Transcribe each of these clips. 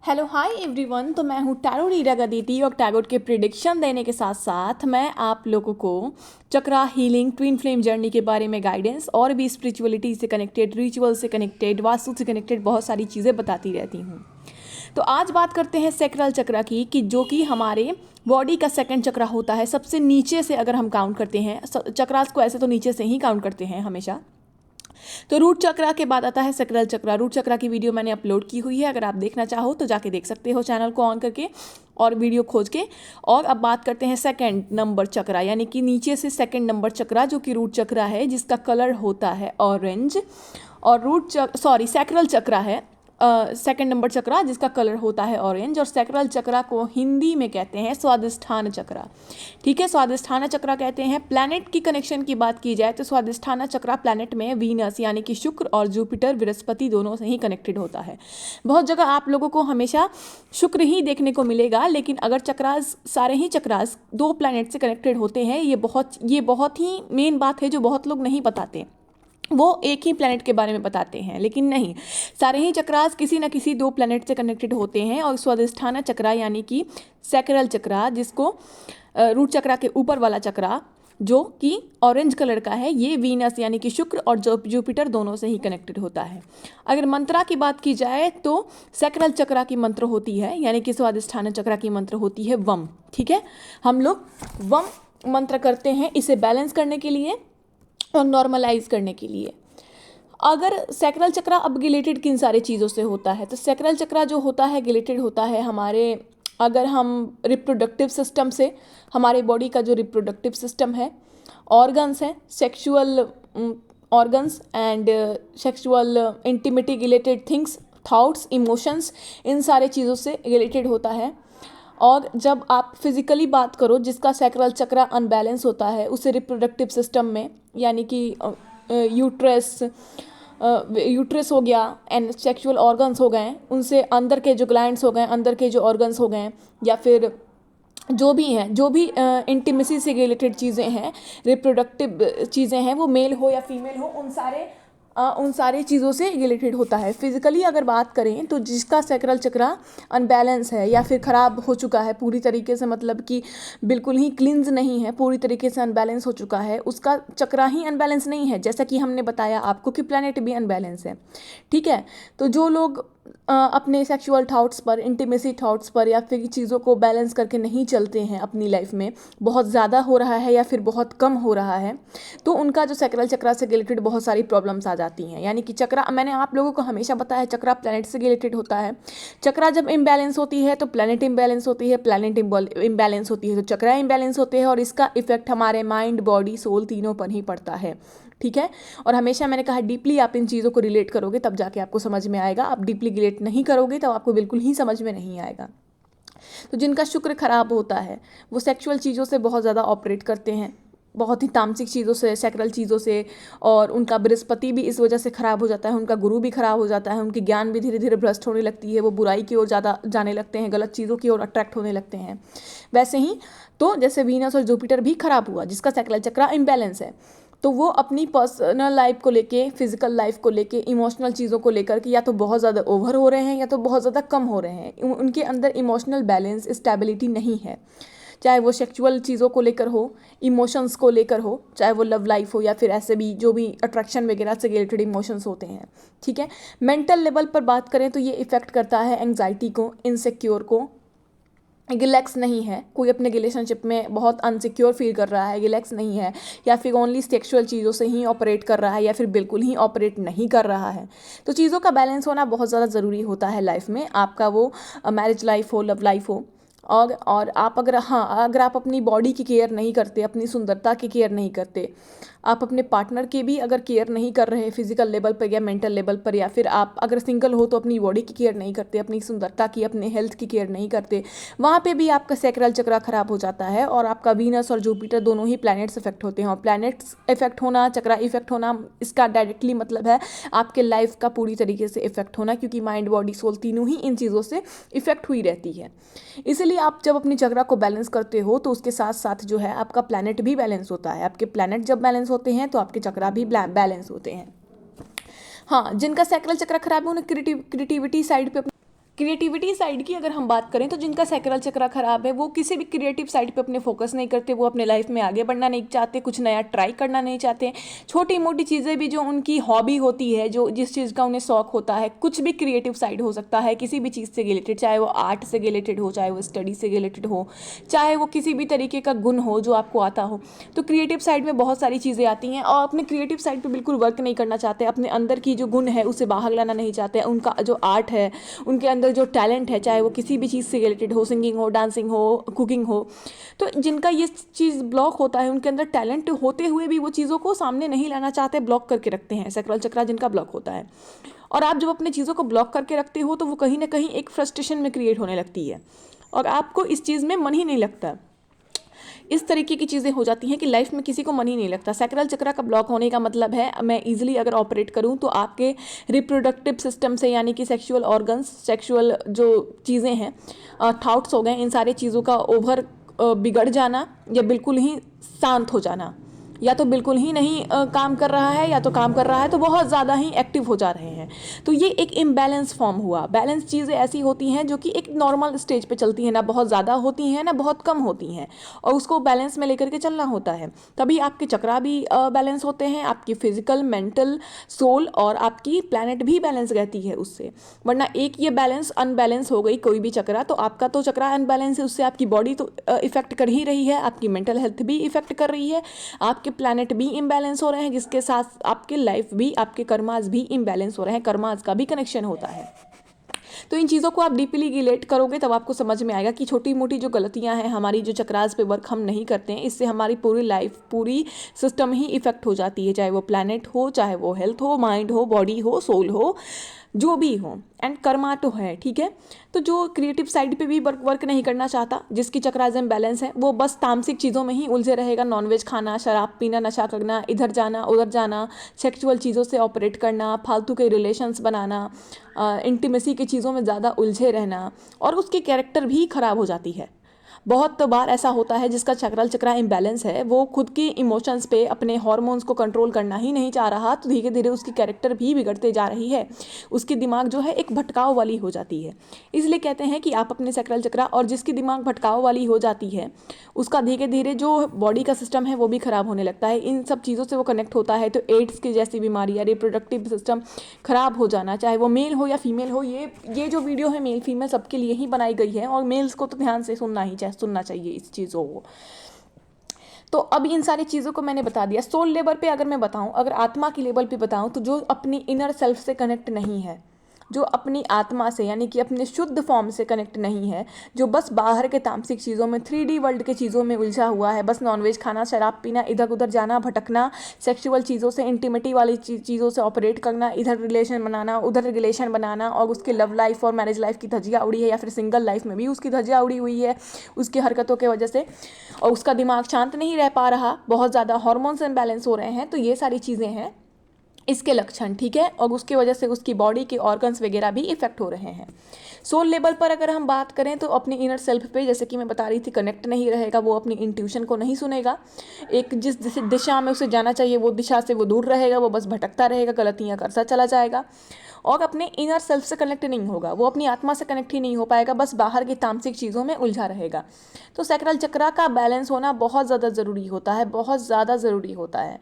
Hello hi everyone. तो मैं हूँ टैरो रीडर अदिति और टैरोट के प्रिडिक्शन देने के साथ साथ मैं आप लोगों को चक्रा हीलिंग ट्विन फ्लेम जर्नी के बारे में गाइडेंस और भी स्पिरिचुअलिटी से कनेक्टेड, रिचुअल से कनेक्टेड, वास्तु से कनेक्टेड बहुत सारी चीज़ें बताती रहती हूँ। तो आज बात करते हैं सैक्रल चक्रा की, कि जो कि हमारे बॉडी का सेकंड चक्रा होता है। सबसे नीचे से अगर हम काउंट करते हैं चक्रास को, ऐसे तो नीचे से ही काउंट करते हैं हमेशा। तो रूट चक्रा के बाद आता है सैक्रल चक्रा। रूट चक्रा की वीडियो मैंने अपलोड की हुई है, अगर आप देखना चाहो तो जाके देख सकते हो चैनल को ऑन करके और वीडियो खोज के। और अब बात करते हैं सेकंड नंबर चक्रा, यानी कि नीचे से सेकंड नंबर चक्रा जो कि रूट चक्रा है, जिसका कलर होता है ऑरेंज। और सैक्रल चक्रा है सेकंड नंबर चक्रा, जिसका कलर होता है ऑरेंज। और सैक्रल चक्रा को हिंदी में कहते हैं स्वादिष्ठान चक्रा। ठीक है, स्वादिष्ठान चक्रा कहते हैं। प्लैनेट की कनेक्शन की बात की जाए तो स्वादिष्ठान चक्रा प्लैनेट में वीनस यानी कि शुक्र और जुपिटर बृहस्पति दोनों से ही कनेक्टेड होता है। बहुत जगह आप लोगों को हमेशा शुक्र ही देखने को मिलेगा, लेकिन अगर चक्रास, सारे ही चक्रास दो प्लैनेट से कनेक्टेड होते हैं, ये बहुत ही मेन बात है जो बहुत लोग नहीं बताते। वो एक ही प्लैनेट के बारे में बताते हैं, लेकिन नहीं, सारे ही चक्रास किसी न किसी दो प्लैनेट से कनेक्टेड होते हैं। और स्वादिष्ठान चक्रा यानी कि सैक्रल चक्रा, जिसको रूट चक्रा के ऊपर वाला चक्रा जो कि ऑरेंज कलर का है, ये वीनस यानी कि शुक्र और जुपिटर दोनों से ही कनेक्टेड होता है। अगर मंत्रा की बात की जाए तो सैक्रल चक्रा की मंत्र होती है, यानी कि स्वादिष्ठान चक्रा की मंत्र होती है वम। ठीक है, हम लोग वम मंत्र करते हैं इसे बैलेंस करने के लिए और नॉर्मलाइज करने के लिए। अगर सैक्रल चक्रा अब रिलेटेड किन सारी चीज़ों से होता है, तो सैक्रल चक्रा जो होता है रिलेटेड होता है हमारे, अगर हम रिप्रोडक्टिव सिस्टम से, हमारे बॉडी का जो रिप्रोडक्टिव सिस्टम है, ऑर्गन्स हैं, sexual organs and sexual intimacy related things, thoughts, emotions, इन सारे चीज़ों से रिलेटेड होता है। और जब आप फिजिकली बात करो, जिसका सैक्रल चक्रा अनबैलेंस होता है, उसे रिप्रोडक्टिव सिस्टम में, यानी कि यूट्रस हो गया एंड सेक्सुअल ऑर्गन्स हो गए, उनसे अंदर के जो ग्लैंड्स हो गए, अंदर के जो ऑर्गन्स हो गए, या फिर जो भी हैं, जो भी इंटीमेसी से रिलेटेड चीज़ें हैं, रिप्रोडक्टिव चीज़ें हैं, वो मेल हो या फीमेल हो, उन सारी चीज़ों से रिलेटेड होता है। फिजिकली अगर बात करें तो जिसका सैक्रल चक्रा अनबैलेंस है या फिर ख़राब हो चुका है पूरी तरीके से, मतलब कि बिल्कुल ही क्लिंज नहीं है, पूरी तरीके से अनबैलेंस हो चुका है, उसका चक्रा ही अनबैलेंस नहीं है, जैसा कि हमने बताया आपको कि प्लैनेट भी अनबैलेंस है। ठीक है, तो जो लोग अपने सेक्सुअल थॉट्स पर, इंटीमेसी थॉट्स पर, या फिर चीज़ों को बैलेंस करके नहीं चलते हैं अपनी लाइफ में, बहुत ज़्यादा हो रहा है या फिर बहुत कम हो रहा है, तो उनका जो सैक्रल चक्रा से रिलेटेड बहुत सारी प्रॉब्लम्स आ जाती हैं। यानी कि चक्रा, मैंने आप लोगों को हमेशा बताया, चक्रा प्लैनेट से रिलेटेड होता है। चक्रा जब इम्बैलेंस होती है तो प्लैनेट इम्बैलेंस होती है, प्लैनेट इम्बैलेंस होती है तो चक्रा इम्बैलेंस होते हैं, और इसका इफेक्ट हमारे माइंड, बॉडी, सोल तीनों पर ही पड़ता है। ठीक है, और हमेशा मैंने कहा डीपली आप इन चीज़ों को रिलेट करोगे तब जाके आपको समझ में आएगा। आप डीपली रिलेट नहीं करोगे तब आपको बिल्कुल ही समझ में नहीं आएगा। तो जिनका शुक्र खराब होता है वो सेक्सुअल चीज़ों से बहुत ज़्यादा ऑपरेट करते हैं, बहुत ही तामसिक चीज़ों से, सैक्रल चीज़ों से, और उनका बृहस्पति भी इस वजह से ख़राब हो जाता है, उनका गुरु भी ख़राब हो जाता है, उनकी ज्ञान भी धीरे धीरे भ्रष्ट होने लगती है, वो बुराई की ओर ज़्यादा जाने लगते हैं, गलत चीज़ों की ओर अट्रैक्ट होने लगते हैं। वैसे ही तो जैसे वीनस और जुपिटर भी खराब हुआ, जिसका सैक्रल चक्रा इम्बैलेंस है, तो वो अपनी पर्सनल लाइफ को लेके, फिजिकल लाइफ को लेके, इमोशनल चीज़ों को लेकर कि या तो बहुत ज़्यादा ओवर हो रहे हैं या तो बहुत ज़्यादा कम हो रहे हैं, उनके अंदर इमोशनल बैलेंस, स्टेबिलिटी नहीं है। चाहे वो सेक्सुअल चीज़ों को लेकर हो, इमोशंस को लेकर हो, चाहे वो लव लाइफ हो, या फिर ऐसे भी जो भी अट्रैक्शन वगैरह से रिलेटेड इमोशंस होते हैं। ठीक है, मेंटल लेवल पर बात करें तो ये इफ़ेक्ट करता है एंग्जाइटी को, इनसिक्योर को, रिलैक्स नहीं है, कोई अपने रिलेशनशिप में बहुत अनसिक्योर फील कर रहा है, रिलैक्स नहीं है, या फिर ओनली सेक्सुअल चीज़ों से ही ऑपरेट कर रहा है, या फिर बिल्कुल ही ऑपरेट नहीं कर रहा है। तो चीज़ों का बैलेंस होना बहुत ज़्यादा ज़रूरी होता है लाइफ में, आपका वो मैरिज लाइफ हो, लव लाइफ हो। और आप अगर आप अपनी बॉडी की केयर नहीं करते, अपनी सुंदरता की केयर नहीं करते, आप अपने पार्टनर की भी अगर केयर नहीं कर रहे फिजिकल लेवल पर या मेंटल लेवल पर, या फिर आप अगर सिंगल हो तो अपनी बॉडी की केयर नहीं करते, अपनी सुंदरता की, अपने हेल्थ की केयर नहीं करते, वहाँ पे भी आपका सैक्रल चक्रा खराब हो जाता है, और आपका वीनस और जुपिटर दोनों ही प्लैनेट्स इफेक्ट होते हैं। और प्लैनेट्स इफेक्ट होना, चक्रा इफेक्ट होना, इसका डायरेक्टली मतलब है आपके लाइफ का पूरी तरीके से इफेक्ट होना, क्योंकि माइंड, बॉडी, सोल तीनों ही इन चीज़ों से इफेक्ट हुई रहती है। इसलिए आप जब अपनी चक्रा को बैलेंस करते हो तो उसके साथ साथ जो है आपका प्लैनेट भी बैलेंस होता है। आपके प्लैनेट जब बैलेंस होते हैं तो आपके चक्रा भी बैलेंस होते हैं। हाँ, जिनका सैक्रल चक्र खराब है उन्हें क्रिएटिविटी साइड पे क्रिएटिविटी साइड की अगर हम बात करें तो जिनका सैक्रल चक्रा खराब है वो किसी भी क्रिएटिव साइड पे अपने फोकस नहीं करते, वो अपने लाइफ में आगे बढ़ना नहीं चाहते, कुछ नया ट्राई करना नहीं चाहते। छोटी मोटी चीज़ें भी जो उनकी हॉबी होती है, जो जिस चीज़ का उन्हें शौक होता है, कुछ भी क्रिएटिव साइड हो सकता है किसी भी चीज़ से रिलेटेड, चाहे वो आर्ट से रिलेटेड हो, चाहे वो स्टडी से रिलेटेड हो, चाहे वो किसी भी तरीके का गुण हो जो आपको आता हो। तो क्रिएटिव साइड में बहुत सारी चीज़ें आती हैं और अपने क्रिएटिव साइड पर बिल्कुल वर्क नहीं करना चाहते, अपने अंदर की जो गुण है उसे बाहर लाना नहीं चाहते। उनका जो आर्ट है, उनके अंदर जो टैलेंट है, चाहे वो किसी भी चीज़ से रिलेटेड हो, सिंगिंग हो, डांसिंग हो, कुकिंग हो, तो जिनका ये चीज़ ब्लॉक होता है, उनके अंदर टैलेंट होते हुए भी वो चीज़ों को सामने नहीं लाना चाहते, ब्लॉक करके रखते हैं। सैक्रल चक्रा जिनका ब्लॉक होता है, और आप जब अपने चीज़ों को ब्लॉक करके रखते हो तो वो कहीं ना कहीं एक फ्रस्ट्रेशन में क्रिएट होने लगती है और आपको इस चीज़ में मन ही नहीं लगता। इस तरीके की चीज़ें हो जाती हैं कि लाइफ में किसी को मन ही नहीं लगता। सैक्रल चक्रा का ब्लॉक होने का मतलब है मैं इजीली अगर ऑपरेट करूं तो आपके रिप्रोडक्टिव सिस्टम से, यानी कि सेक्सुअल ऑर्गन्स, सेक्सुअल जो चीज़ें हैं, थॉट्स हो गए, इन सारी चीज़ों का ओवर बिगड़ जाना या बिल्कुल ही शांत हो जाना, या तो बिल्कुल ही नहीं काम कर रहा है, या तो काम कर रहा है तो बहुत ज़्यादा ही एक्टिव हो जा रहे हैं। तो ये एक इम्बैलेंस फॉर्म हुआ। बैलेंस चीज़ें ऐसी होती हैं जो कि एक नॉर्मल स्टेज पे चलती हैं, ना बहुत ज़्यादा होती हैं ना बहुत कम होती हैं, और उसको बैलेंस में लेकर के चलना होता है। तभी आपके चक्रा भी बैलेंस होते हैं, आपकी फिजिकल, मेंटल, सोल और आपकी प्लैनेट भी बैलेंस रहती है उससे। वरना एक ये बैलेंस अनबैलेंस हो गई कोई भी चक्रा, तो आपका तो चक्रा अनबैलेंस है, उससे आपकी बॉडी तो इफेक्ट कर ही रही है, आपकी मेंटल हेल्थ भी इफेक्ट कर रही है, आपके प्लैनेट भी इम्बैलेंस हो रहे हैं, जिसके साथ आपके लाइफ भी, आपके कर्मास भी इम्बैलेंस हो रहे हैं, कर्मास का भी कनेक्शन होता है। तो इन चीज़ों को आप डीपली रिलेट करोगे तब आपको समझ में आएगा कि छोटी मोटी जो गलतियां हैं हमारी, जो चक्रास पे वर्क हम नहीं करते हैं, इससे हमारी पूरी लाइफ, पूरी सिस्टम ही इफेक्ट हो जाती है, चाहे वो प्लैनेट हो, चाहे वो हेल्थ हो, माइंड हो, बॉडी हो, सोल हो, जो भी हो, एंड कर्मा तो है। ठीक है, तो जो क्रिएटिव साइड पे भी वर्क नहीं करना चाहता, जिसकी चक्राजम बैलेंस है, वो बस तामसिक चीज़ों में ही उलझे रहेगा। नॉनवेज खाना, शराब पीना, नशा करना, इधर जाना उधर जाना, सेक्सुअल चीज़ों से ऑपरेट करना, फालतू के रिलेशंस बनाना, इंटीमेसी की चीज़ों में ज़्यादा उलझे रहना, और उसकी कैरेक्टर भी खराब हो जाती है। बहुत बार ऐसा होता है जिसका चक्राल चक्रा इम्बैलेंस है, वो खुद के इमोशंस पे, अपने हार्मोन्स को कंट्रोल करना ही नहीं चाह रहा, तो धीरे धीरे उसकी कैरेक्टर भी बिगड़ते जा रही है, उसकी दिमाग जो है एक भटकाव वाली हो जाती है। इसलिए कहते हैं कि आप अपने चक्राल चक्रा, और जिसकी दिमाग भटकाव वाली हो जाती है उसका धीरे धीरे जो बॉडी का सिस्टम है वो भी खराब होने लगता है, इन सब चीज़ों से वो कनेक्ट होता है। तो एड्स की जैसी बीमारी या रिप्रोडक्टिव सिस्टम खराब हो जाना, चाहे वो मेल हो या फीमेल हो, ये जो वीडियो है मेल फीमेल सबके लिए ही बनाई गई है, और मेल्स को तो ध्यान से सुनना चाहिए इस चीज़ों को। तो अब इन सारी चीज़ों को मैंने बता दिया। सोल लेवल पे अगर मैं बताऊं, अगर आत्मा की लेवल पे बताऊं, तो जो अपनी इनर सेल्फ से कनेक्ट नहीं है, जो अपनी आत्मा से यानी कि अपने शुद्ध फॉर्म से कनेक्ट नहीं है, जो बस बाहर के तामसिक चीज़ों में, 3D वर्ल्ड के चीज़ों में उलझा हुआ है, बस नॉनवेज खाना, शराब पीना, इधर उधर जाना, भटकना, सेक्सुअल चीज़ों से, इंटीमेटी वाली चीज़ों से ऑपरेट करना, इधर रिलेशन बनाना, उधर रिलेशन बनाना, और उसके लव लाइफ और मैरिज लाइफ की धज्जियाँ उड़ी है, या फिर सिंगल लाइफ में भी उसकी धज्जियाँ उड़ी हुई है उसकी हरकतों की वजह से, और उसका दिमाग शांत नहीं रह पा रहा, बहुत ज़्यादा हार्मोन्स इम्बैलेंस हो रहे हैं। तो ये सारी चीज़ें हैं इसके लक्षण। ठीक है, और उसकी वजह से उसकी बॉडी के ऑर्गन्स वगैरह भी इफेक्ट हो रहे हैं। सोल लेवल पर अगर हम बात करें तो अपनी इनर सेल्फ पे, जैसे कि मैं बता रही थी, कनेक्ट नहीं रहेगा, वो अपनी इंट्यूशन को नहीं सुनेगा, एक जिस दिशा में उसे जाना चाहिए वो दिशा से वो दूर रहेगा, वो बस भटकता रहेगा, गलतियाँ करता चला जाएगा, और अपने इनर सेल्फ से कनेक्ट नहीं होगा, वो अपनी आत्मा से कनेक्ट ही नहीं हो पाएगा, बस बाहर की तामसिक चीज़ों में उलझा रहेगा। तो सैक्रल चक्रा का बैलेंस होना बहुत ज़्यादा ज़रूरी होता है, बहुत ज़्यादा ज़रूरी होता है।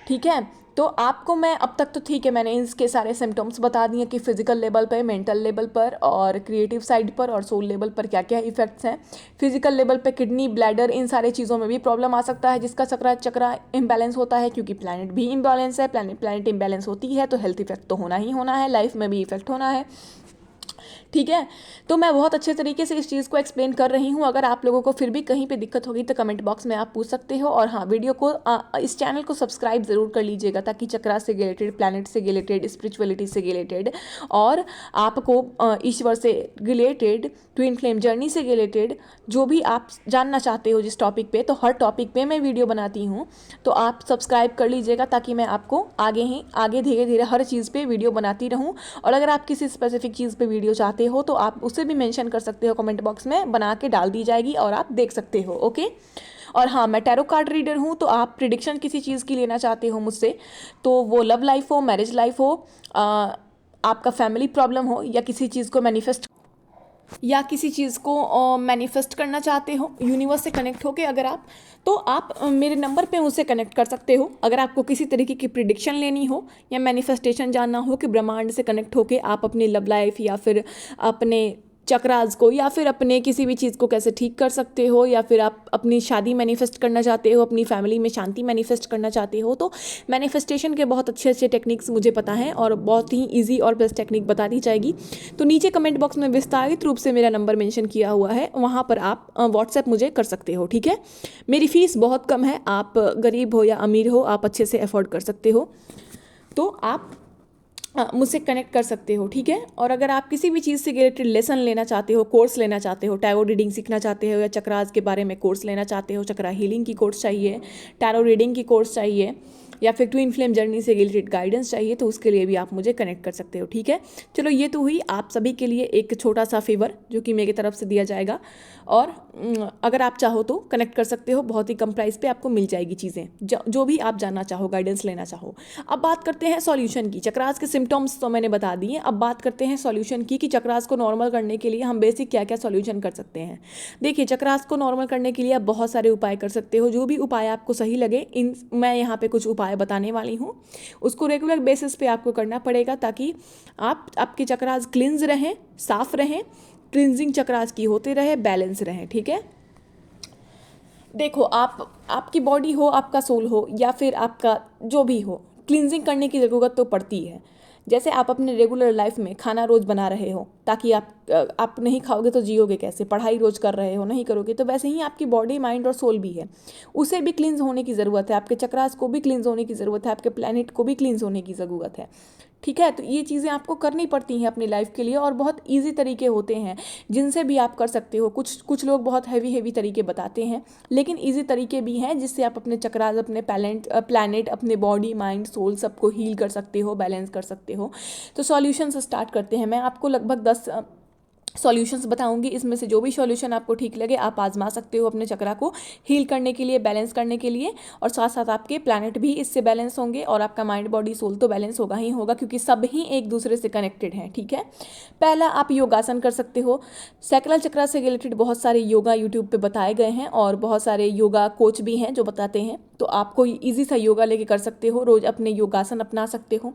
ठीक है, तो आपको मैं अब तक तो ठीक है, मैंने इसके सारे सिम्टम्स बता दिए कि फिजिकल लेवल पे, मेंटल लेवल पर, और क्रिएटिव साइड पर, और सोल लेवल पर क्या क्या इफेक्ट्स हैं। फिजिकल लेवल पे किडनी, ब्लैडर, इन सारे चीज़ों में भी प्रॉब्लम आ सकता है जिसका चक्रा इम्बैलेंस होता है, क्योंकि प्लैनेट भी इम्बैलेंस है। प्लैनेट इम्बैलेंस होती है तो हेल्थ इफेक्ट तो होना ही होना है, लाइफ में भी इफेक्ट होना है। ठीक है, तो मैं बहुत अच्छे तरीके से इस चीज़ को एक्सप्लेन कर रही हूँ। अगर आप लोगों को फिर भी कहीं पे दिक्कत होगी तो कमेंट बॉक्स में आप पूछ सकते हो। और हाँ, वीडियो को इस चैनल को सब्सक्राइब ज़रूर कर लीजिएगा, ताकि चक्रा से रिलेटेड, प्लैनेट से रिलेटेड, स्पिरिचुअलिटी से रिलेटेड, और आपको ईश्वर से रिलेटेड, ट्विन फ्लेम जर्नी से रिलेटेड जो भी आप जानना चाहते हो जिस टॉपिक पे, तो हर टॉपिक पे मैं वीडियो बनाती हूँ, तो आप सब्सक्राइब कर लीजिएगा, ताकि मैं आपको आगे धीरे धीरे हर चीज़ पे वीडियो बनाती रहूँ। और अगर आप किसी स्पेसिफिक चीज़ पे वीडियो चाहते हो तो आप उसे भी मेंशन कर सकते हो, कमेंट बॉक्स में बना के डाल दी जाएगी और आप देख सकते हो। ओके, और हाँ, मैं टैरो कार्ड रीडर हूँ, तो आप प्रिडिक्शन किसी चीज़ की लेना चाहते हो मुझसे, तो वो लव लाइफ हो, मैरिज लाइफ हो, आपका फैमिली प्रॉब्लम हो, या किसी चीज़ को मैनिफेस्ट या किसी चीज़ को मैनिफेस्ट करना चाहते हो यूनिवर्स से कनेक्ट होके अगर आप, तो आप मेरे नंबर पे मुझसे कनेक्ट कर सकते हो। अगर आपको किसी तरीके की प्रिडिक्शन लेनी हो या मैनिफेस्टेशन जानना हो कि ब्रह्मांड से कनेक्ट होके आप अपनी लव लाइफ या फिर अपने चक्रास को या फिर अपने किसी भी चीज़ को कैसे ठीक कर सकते हो, या फिर आप अपनी शादी मैनिफेस्ट करना चाहते हो, अपनी फैमिली में शांति मैनिफेस्ट करना चाहते हो, तो मैनिफेस्टेशन के बहुत अच्छे अच्छे टेक्निक्स मुझे पता है और बहुत ही इजी और बेस्ट टेक्निक बता दी जाएगी। तो नीचे कमेंट बॉक्स में विस्तारित रूप से मेरा नंबर मेंशन किया हुआ है, वहाँ पर आप व्हाट्सएप मुझे कर सकते हो। ठीक है, मेरी फ़ीस बहुत कम है, आप गरीब हो या अमीर हो आप अच्छे से अफोर्ड कर सकते हो, तो आप मुझसे कनेक्ट कर सकते हो। ठीक है, और अगर आप किसी भी चीज़ से रिलेटेड लेसन लेना चाहते हो, कोर्स लेना चाहते हो, टैरो रीडिंग सीखना चाहते हो या चक्रास के बारे में कोर्स लेना चाहते हो, चक्रा हीलिंग की कोर्स चाहिए, टैरो रीडिंग की कोर्स चाहिए, या फिर ट्विन फ्लेम जर्नी से रिलेटेड गाइडेंस चाहिए, तो उसके लिए भी आप मुझे कनेक्ट कर सकते हो। ठीक है, चलो ये तो हुई आप सभी के लिए एक छोटा सा फेवर जो कि मेरी तरफ से दिया जाएगा, और अगर आप चाहो तो कनेक्ट कर सकते हो, बहुत ही कम प्राइस पे आपको मिल जाएगी चीज़ें, जो भी आप जानना चाहो, गाइडेंस लेना चाहो। अब बात करते हैं सॉल्यूशन की। चक्रास के सिम्टम्स तो मैंने बता दिए, अब बात करते हैं सॉल्यूशन की कि चक्रास को नॉर्मल करने के लिए हम बेसिक क्या क्या सॉल्यूशन कर सकते हैं। देखिए, चक्रास को नॉर्मल करने के लिए आप बहुत सारे उपाय कर सकते हो, जो भी उपाय आपको सही लगे। मैं यहाँ पे कुछ उपाय बताने वाली हूँ, उसको रेगुलर बेसिस पे आपको करना पड़ेगा ताकि आपके चक्रास क्लिंज रहें, साफ रहें, क्लिंजिंग चक्रास की होते रहे, बैलेंस रहें। ठीक है, देखो, आपकी बॉडी हो, आपका सोल हो, या फिर आपका जो भी हो, क्लिंजिंग करने की ज़रूरत तो पड़ती है। जैसे आप अपने रेगुलर लाइफ में खाना रोज़ बना रहे हो ताकि आप नहीं खाओगे तो जियोगे कैसे, पढ़ाई रोज़ कर रहे हो नहीं करोगे, तो वैसे ही आपकी बॉडी, माइंड और सोल भी है, उसे भी क्लींस होने की ज़रूरत है, आपके चक्रास को भी क्लींस होने की ज़रूरत है, आपके प्लैनेट को भी क्लींस होने की ज़रूरत है। ठीक है, तो ये चीज़ें आपको करनी पड़ती हैं अपनी लाइफ के लिए, और बहुत ईजी तरीके होते हैं जिनसे भी आप कर सकते हो। कुछ लोग बहुत हैवी तरीके बताते हैं, लेकिन ईजी तरीके भी हैं जिससे आप अपने चक्रास, अपने प्लैनेट, अपने बॉडी, माइंड, सोल सबको हील कर सकते हो, बैलेंस कर सकते हो। तो सॉल्यूशन स्टार्ट करते हैं। मैं आपको लगभग 10 सॉल्यूशंस बताऊंगी, इसमें से जो भी सॉल्यूशन आपको ठीक लगे आप आजमा सकते हो अपने चक्रा को हील करने के लिए, बैलेंस करने के लिए, और साथ साथ आपके प्लैनेट भी इससे बैलेंस होंगे, और आपका माइंड, बॉडी, सोल तो बैलेंस होगा ही होगा, क्योंकि सब ही एक दूसरे से कनेक्टेड हैं। ठीक है, पहला आप योगासन कर सकते हो। सैक्रल चक्रा से रिलेटेड बहुत सारे योगा यूट्यूब पे बताए गए हैं, और बहुत सारे योगा कोच भी हैं जो बताते हैं, तो आप कोई ईजी सा योगा लेके कर सकते हो, रोज़ अपने योगासन अपना सकते हो।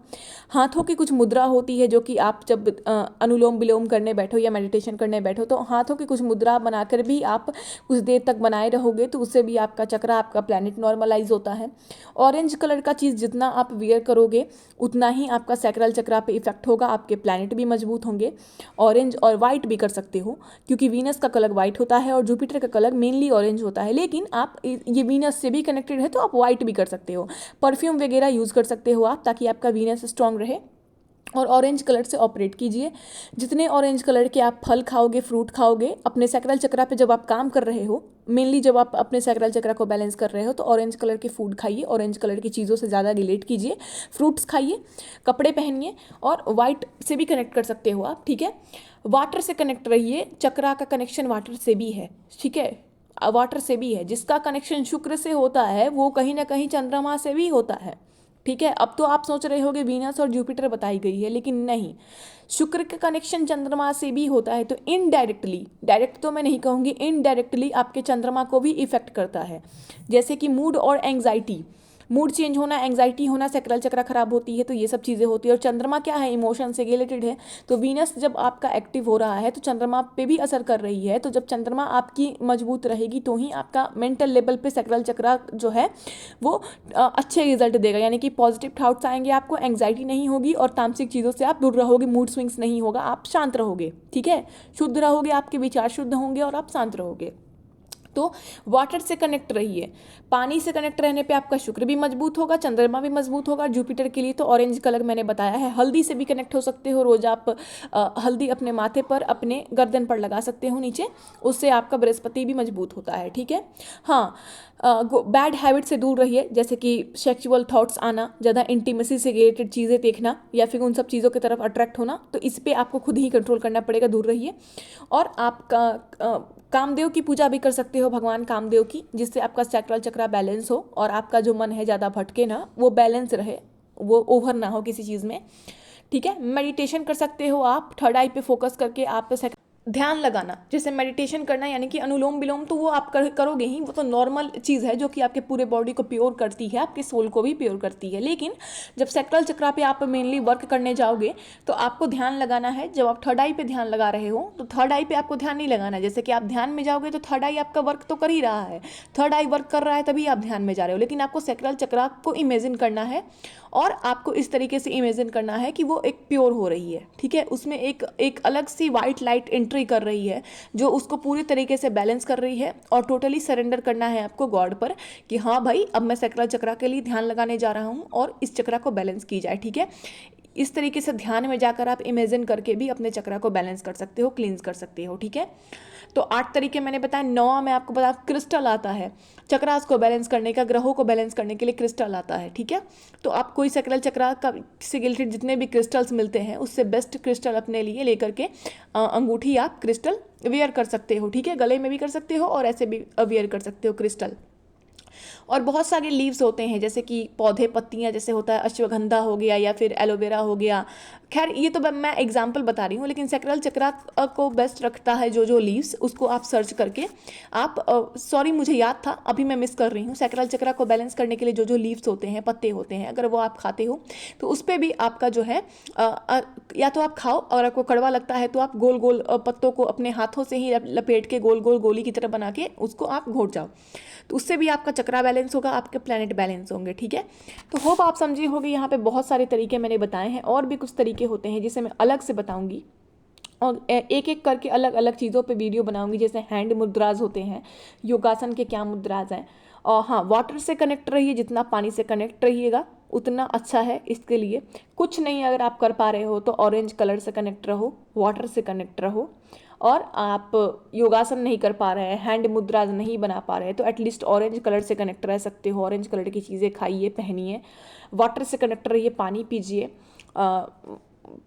हाथों की कुछ मुद्रा होती है जो कि आप जब अनुलोम विलोम करने बैठो या मेडिटेशन करने बैठो, तो हाथों की कुछ मुद्रा बनाकर भी आप कुछ देर तक बनाए रहोगे, तो उससे भी आपका चक्रा, आपका प्लैनेट नॉर्मलाइज होता है। ऑरेंज कलर का चीज़ जितना आप वियर करोगे उतना ही आपका सैक्रल चक्रा पे इफेक्ट होगा, आपके प्लैनेट भी मजबूत होंगे। ऑरेंज और वाइट भी कर सकते हो, क्योंकि वीनस का कलर वाइट होता है और जुपिटर का कलर मेनली ऑरेंज होता है, लेकिन आप ये वीनस से भी कनेक्टेड है तो आप वाइट भी कर सकते हो। परफ्यूम वगैरह यूज़ कर सकते हो आप, ताकि आपका वीनस स्ट्रांग रहे, और ऑरेंज कलर से ऑपरेट कीजिए। जितने ऑरेंज कलर के आप फल खाओगे, फ्रूट खाओगे अपने सैक्रल चक्रा पे, जब आप काम कर रहे हो, मेनली जब आप अपने सैक्रल चक्रा को बैलेंस कर रहे हो, तो ऑरेंज कलर के फूड खाइए, ऑरेंज कलर की चीज़ों से ज़्यादा रिलेट कीजिए, फ्रूट्स खाइए, कपड़े पहनिए, और वाइट से भी कनेक्ट कर सकते हो आप। ठीक है, वाटर से कनेक्ट रहिए, चक्रा का कनेक्शन वाटर से भी है। ठीक है, वाटर से भी है, जिसका कनेक्शन शुक्र से होता है वो कहीं ना कहीं चंद्रमा से भी होता है। ठीक है, अब तो आप सोच रहे होगे वीनस और जुपिटर बताई गई है, लेकिन नहीं, शुक्र का कनेक्शन चंद्रमा से भी होता है, तो इनडायरेक्टली, डायरेक्ट तो मैं नहीं कहूँगी, इनडायरेक्टली आपके चंद्रमा को भी इफेक्ट करता है। जैसे कि मूड और एंग्जाइटी, मूड चेंज होना, एंग्जाइटी होना, सैक्रल चक्रा खराब होती है, तो ये सब चीज़ें होती है। और चंद्रमा क्या है, इमोशन से रिलेटेड है, तो वीनस जब आपका एक्टिव हो रहा है तो चंद्रमा पे भी असर कर रही है, तो जब चंद्रमा आपकी मजबूत रहेगी तो ही आपका मेंटल लेवल पे सैक्रल चक्रा जो है वो अच्छे रिजल्ट देगा, यानी कि पॉजिटिव थॉट्स आएंगे, आपको एंग्जाइटी नहीं होगी, और तामसिक चीज़ों से आप दूर रहोगे, मूड स्विंग्स नहीं होगा, आप शांत रहोगे। ठीक है, शुद्ध रहोगे, आपके विचार शुद्ध होंगे और आप शांत रहोगे। तो वाटर से कनेक्ट रहिए। पानी से कनेक्ट रहने पे आपका शुक्र भी मजबूत होगा, चंद्रमा भी मजबूत होगा। जुपिटर के लिए तो ऑरेंज कलर मैंने बताया है। हल्दी से भी कनेक्ट हो सकते हो, रोज आप हल्दी अपने माथे पर, अपने गर्दन पर लगा सकते हो नीचे, उससे आपका बृहस्पति भी मजबूत होता है। ठीक है, हाँ, बैड हैबिट से दूर रहिए, जैसे कि सेक्सुअल थॉट्स आना, ज़्यादा इंटीमेसी से रिलेटेड चीज़ें देखना, या फिर उन सब चीज़ों की तरफ अट्रैक्ट होना, तो इस पर आपको खुद ही कंट्रोल करना पड़ेगा, दूर रहिए। और आपका कामदेव की पूजा भी कर सकते हो, भगवान कामदेव की, जिससे आपका सैक्रल चक्रा बैलेंस हो और आपका जो मन है ज़्यादा भटके ना, वो बैलेंस रहे, वो ओवर ना हो किसी चीज़ में। ठीक है, मेडिटेशन कर सकते हो आप, थर्ड आई पे फोकस करके आप ध्यान लगाना, जैसे मेडिटेशन करना, यानी कि अनुलोम विलोम, तो वो आप करोगे ही, वो तो नॉर्मल चीज़ है जो कि आपके पूरे बॉडी को प्योर करती है, आपके सोल को भी प्योर करती है। लेकिन जब सैक्रल चक्रा पे आप मेनली वर्क करने जाओगे तो आपको ध्यान लगाना है। जब आप थर्ड आई पे ध्यान लगा रहे हो तो थर्ड आई पे आपको ध्यान नहीं लगाना है। जैसे कि आप ध्यान में जाओगे तो थर्ड आई आपका वर्क तो कर ही रहा है, थर्ड आई वर्क कर रहा है तभी आप ध्यान में जा रहे हो, लेकिन आपको सैक्रल चक्रा को इमेजिन करना है और आपको इस तरीके से इमेजिन करना है कि वो एक प्योर हो रही है, ठीक है। उसमें एक अलग सी वाइट लाइट एंट्री कर रही है जो उसको पूरी तरीके से बैलेंस कर रही है, और टोटली सरेंडर करना है आपको गॉड पर कि हाँ भाई अब मैं सैक्रल चक्रा के लिए ध्यान लगाने जा रहा हूँ और इस चक्रा को बैलेंस की जाए, ठीक है। इस तरीके से ध्यान में जाकर आप इमेजिन करके भी अपने चक्रा को बैलेंस कर सकते हो, क्लींस कर सकते हो, ठीक है। तो 8 तरीके मैंने बताया। 9 में आपको बता क्रिस्टल आता है चक्रास को बैलेंस करने का, ग्रहों को बैलेंस करने के लिए क्रिस्टल आता है, ठीक है। तो आप कोई सैक्रल चक्रा का से रिलेटेड जितने भी क्रिस्टल्स मिलते हैं उससे बेस्ट क्रिस्टल अपने लिए लेकर के अंगूठी आप क्रिस्टल वेयर कर सकते हो, ठीक है। गले में भी कर सकते हो और ऐसे भी वेयर कर सकते हो क्रिस्टल। और बहुत सारे लीव्स होते हैं जैसे कि पौधे पत्तियां, जैसे होता है अश्वगंधा हो गया या फिर एलोवेरा हो गया। खैर ये तो मैं एग्जांपल बता रही हूँ, लेकिन सैक्रल चक्रा को बेस्ट रखता है जो लीव्स, उसको आप सर्च करके आप सॉरी मुझे याद था अभी मैं मिस कर रही हूँ। सैक्रल चक्रा को बैलेंस करने के लिए जो लीव्स होते हैं, पत्ते होते हैं, अगर वो आप खाते हो तो उस पर भी आपका जो है या तो आप खाओ, और आपको कड़वा लगता है तो आप गोल गोल पत्तों को अपने हाथों से ही लपेट के गोल गोल गोली की तरह बना के उसको आप घोट जाओ, तो उससे भी आपका चक्रा बैलेंस होगा, आपके प्लैनेट बैलेंस होंगे, ठीक है। तो होप आप समझे होगे। यहाँ पे बहुत सारे तरीके मैंने बताए हैं, और भी कुछ तरीके होते हैं जिसे मैं अलग से बताऊंगी, और एक एक करके अलग अलग चीज़ों पे वीडियो बनाऊंगी। जैसे हैंड मुद्राज होते हैं, योगासन के क्या मुद्राज हैं। और हाँ, वाटर से कनेक्ट रहिए, जितना पानी से कनेक्ट रहिएगा उतना अच्छा है इसके लिए। कुछ नहीं अगर आप कर पा रहे हो तो ऑरेंज कलर से कनेक्ट रहो, वाटर से कनेक्ट रहो। और आप योगासन नहीं कर पा रहे हैं, हैंड मुद्राज नहीं बना पा रहे हैं, तो एटलीस्ट ऑरेंज कलर से कनेक्ट रह सकते हो। ऑरेंज कलर की चीज़ें खाइए, पहनिए, वाटर से कनेक्ट रहिए, पानी पीजिए।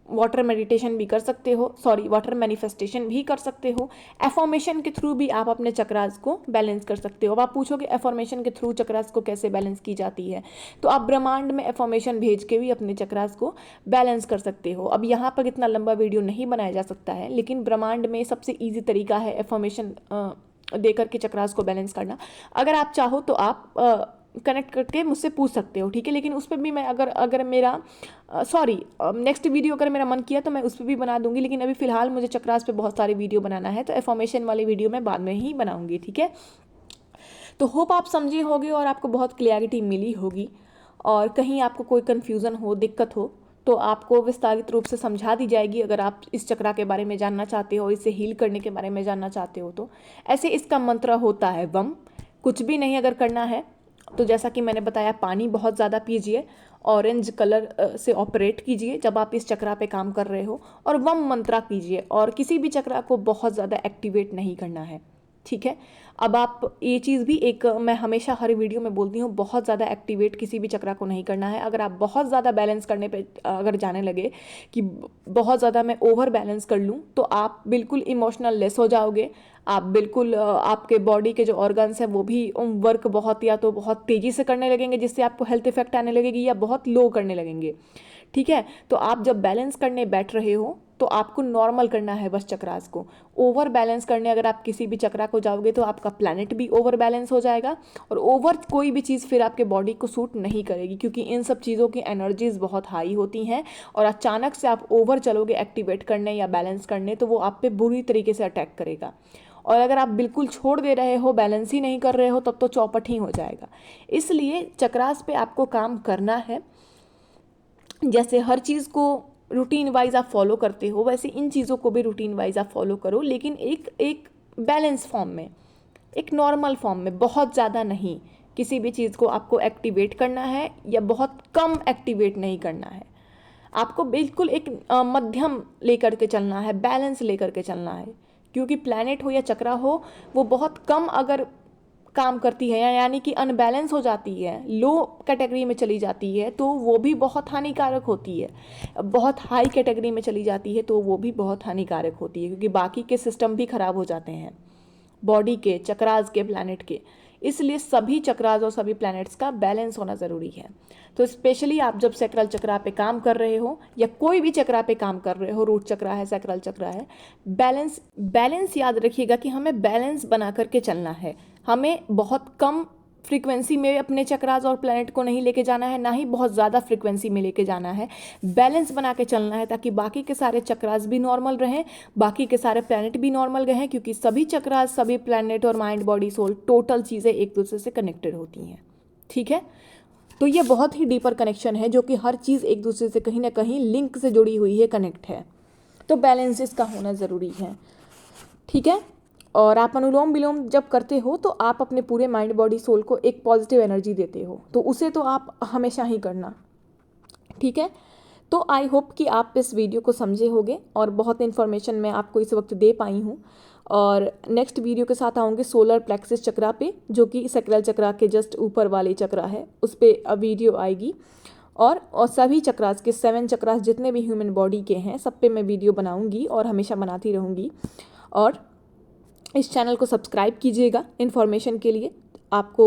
वाटर मेडिटेशन भी कर सकते हो, सॉरी वाटर मैनिफेस्टेशन भी कर सकते हो। एफॉर्मेशन के थ्रू भी आप अपने चक्रास को बैलेंस कर सकते हो। अब आप पूछोगे एफॉर्मेशन के थ्रू चक्रास को कैसे बैलेंस की जाती है, तो आप ब्रह्मांड में एफॉर्मेशन भेज के भी अपने चक्रास को बैलेंस कर सकते हो। अब यहाँ पर इतना लंबा वीडियो नहीं बनाया जा सकता है, लेकिन ब्रह्मांड में सबसे ईजी तरीका है एफॉर्मेशन देकर के चक्रास को बैलेंस करना। अगर आप चाहो तो आप कनेक्ट करके मुझसे पूछ सकते हो, ठीक है। लेकिन उस पर भी मैं अगर मेरा सॉरी नेक्स्ट वीडियो अगर मेरा मन किया तो मैं उस पर भी बना दूंगी, लेकिन अभी फिलहाल मुझे चक्रास पे बहुत सारी वीडियो बनाना है, तो एफॉर्मेशन वाली वीडियो मैं बाद में ही बनाऊंगी, ठीक है। तो होप आप समझे होगे और आपको बहुत क्लियरिटी मिली होगी, और कहीं आपको कोई कन्फ्यूज़न हो, दिक्कत हो तो आपको विस्तारित रूप से समझा दी जाएगी। अगर आप इस चक्रा के बारे में जानना चाहते हो, इसे हील करने के बारे में जानना चाहते हो तो ऐसे इसका मंत्र होता है वम। कुछ भी नहीं अगर करना है तो जैसा कि मैंने बताया, पानी बहुत ज़्यादा पीजिए, ऑरेंज कलर से ऑपरेट कीजिए जब आप इस चक्रा पे काम कर रहे हो, और वम मंत्रा कीजिए, और किसी भी चक्रा को बहुत ज़्यादा एक्टिवेट नहीं करना है, ठीक है। अब आप ये चीज़ भी एक मैं हमेशा हर वीडियो में बोलती हूँ, बहुत ज़्यादा एक्टिवेट किसी भी चक्रा को नहीं करना है। अगर आप बहुत ज़्यादा बैलेंस करने पे अगर जाने लगे कि बहुत ज़्यादा मैं ओवर बैलेंस कर लूँ, तो आप बिल्कुल इमोशनल लेस हो जाओगे। आप बिल्कुल आपके बॉडी के जो ऑर्गन्स हैं वो भी वर्क बहुत या तो बहुत तेज़ी से करने लगेंगे, जिससे आपको हेल्थ इफेक्ट आने लगेगी, या बहुत लो करने लगेंगे, ठीक है। तो आप जब बैलेंस करने बैठ रहे हो तो आपको नॉर्मल करना है बस चक्रास को। ओवर बैलेंस करने अगर आप किसी भी चक्रा को जाओगे तो आपका प्लैनेट भी ओवर बैलेंस हो जाएगा, और ओवर कोई भी चीज़ फिर आपके बॉडी को सूट नहीं करेगी, क्योंकि इन सब चीज़ों की एनर्जीज बहुत हाई होती हैं, और अचानक से आप ओवर चलोगे एक्टिवेट करने या बैलेंस करने तो वो आप पे बुरी तरीके से अटैक करेगा। और अगर आप बिल्कुल छोड़ दे रहे हो, बैलेंस ही नहीं कर रहे हो, तब तो चौपट ही हो जाएगा। इसलिए चक्रास पे आपको काम करना है। जैसे हर चीज़ को रूटीन वाइज आप फॉलो करते हो, वैसे इन चीज़ों को भी रूटीन वाइज आप फॉलो करो, लेकिन एक बैलेंस फॉर्म में, एक नॉर्मल फॉर्म में, बहुत ज़्यादा नहीं। किसी भी चीज़ को आपको एक्टिवेट करना है या बहुत कम एक्टिवेट नहीं करना है, आपको बिल्कुल एक मध्यम लेकर के चलना है, बैलेंस लेकर के चलना है। क्योंकि प्लैनेट हो या चक्रा हो, वो बहुत कम अगर काम करती है यानी कि अनबैलेंस हो जाती है, लो कैटेगरी में चली जाती है, तो वो भी बहुत हानिकारक होती है। बहुत हाई कैटेगरी में चली जाती है तो वो भी बहुत हानिकारक होती है, क्योंकि बाकी के सिस्टम भी खराब हो जाते हैं बॉडी के, चक्रास के, प्लैनेट के। इसलिए सभी चक्रास और सभी प्लैनेट्स का बैलेंस होना ज़रूरी है। तो स्पेशली आप जब सैक्रल चक्रा पे काम कर रहे हो या कोई भी चक्रा पे काम कर रहे हो, रूट चक्रा है, सैक्रल चक्रा है, बैलेंस याद रखिएगा कि हमें बैलेंस बना करके चलना है। हमें बहुत कम फ्रीक्वेंसी में अपने चक्रास और प्लैनेट को नहीं लेके जाना है, ना ही बहुत ज़्यादा फ्रीक्वेंसी में लेके जाना है। बैलेंस बना के चलना है ताकि बाकी के सारे चक्रास भी नॉर्मल रहें, बाकी के सारे प्लैनेट भी नॉर्मल रहें, क्योंकि सभी चक्रास, सभी प्लैनेट और माइंड, बॉडी, सोल, टोटल चीज़ें एक दूसरे से कनेक्टेड होती हैं। ठीक है, तो ये बहुत ही डीपर कनेक्शन है जो कि हर चीज़ एक दूसरे से कहीं ना कहीं लिंक से जुड़ी हुई है, कनेक्ट है। तो बैलेंस इसका होना ज़रूरी है। ठीक है, और आप अनुलोम विलोम जब करते हो तो आप अपने पूरे माइंड, बॉडी, सोल को एक पॉजिटिव एनर्जी देते हो, तो उसे तो आप हमेशा ही करना। ठीक है, तो आई होप कि आप इस वीडियो को समझे होंगे और बहुत इन्फॉर्मेशन मैं आपको इस वक्त दे पाई हूँ। और नेक्स्ट वीडियो के साथ आऊँगी सोलर प्लेक्सिस चक्रा पे, जो कि सैक्रल चक्रा के जस्ट ऊपर वाली चक्रा है, उस पर वीडियो आएगी। और सभी चक्रास के 7 चक्रास जितने भी ह्यूमन बॉडी के हैं सब पे मैं वीडियो बनाऊंगी और हमेशा बनाती रहूँगी। और इस चैनल को सब्सक्राइब कीजिएगा इन्फॉर्मेशन के लिए। आपको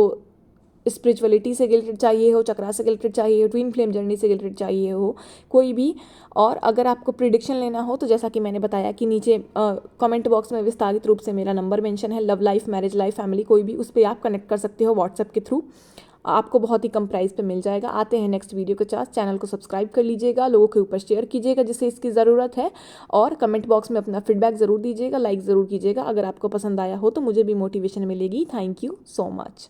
स्पिरिचुअलिटी से रिलेटेड चाहिए हो, चक्रा से रिलेटेड चाहिए हो, ट्विन फ्लेम जर्नी से रिलेटेड चाहिए हो, कोई भी। और अगर आपको प्रिडिक्शन लेना हो तो जैसा कि मैंने बताया कि नीचे कमेंट बॉक्स में विस्तारित रूप से मेरा नंबर मेंशन है, love life, marriage life, family, कोई भी, उस पर आप कनेक्ट कर सकते हो व्हाट्सएप के थ्रू। आपको बहुत ही कम प्राइस पे मिल जाएगा। आते हैं नेक्स्ट वीडियो के साथ। चैनल को सब्सक्राइब कर लीजिएगा, लोगों के ऊपर शेयर कीजिएगा जिसे इसकी ज़रूरत है, और कमेंट बॉक्स में अपना फीडबैक ज़रूर दीजिएगा, लाइक ज़रूर कीजिएगा। अगर आपको पसंद आया हो तो मुझे भी मोटिवेशन मिलेगी। Thank you so much.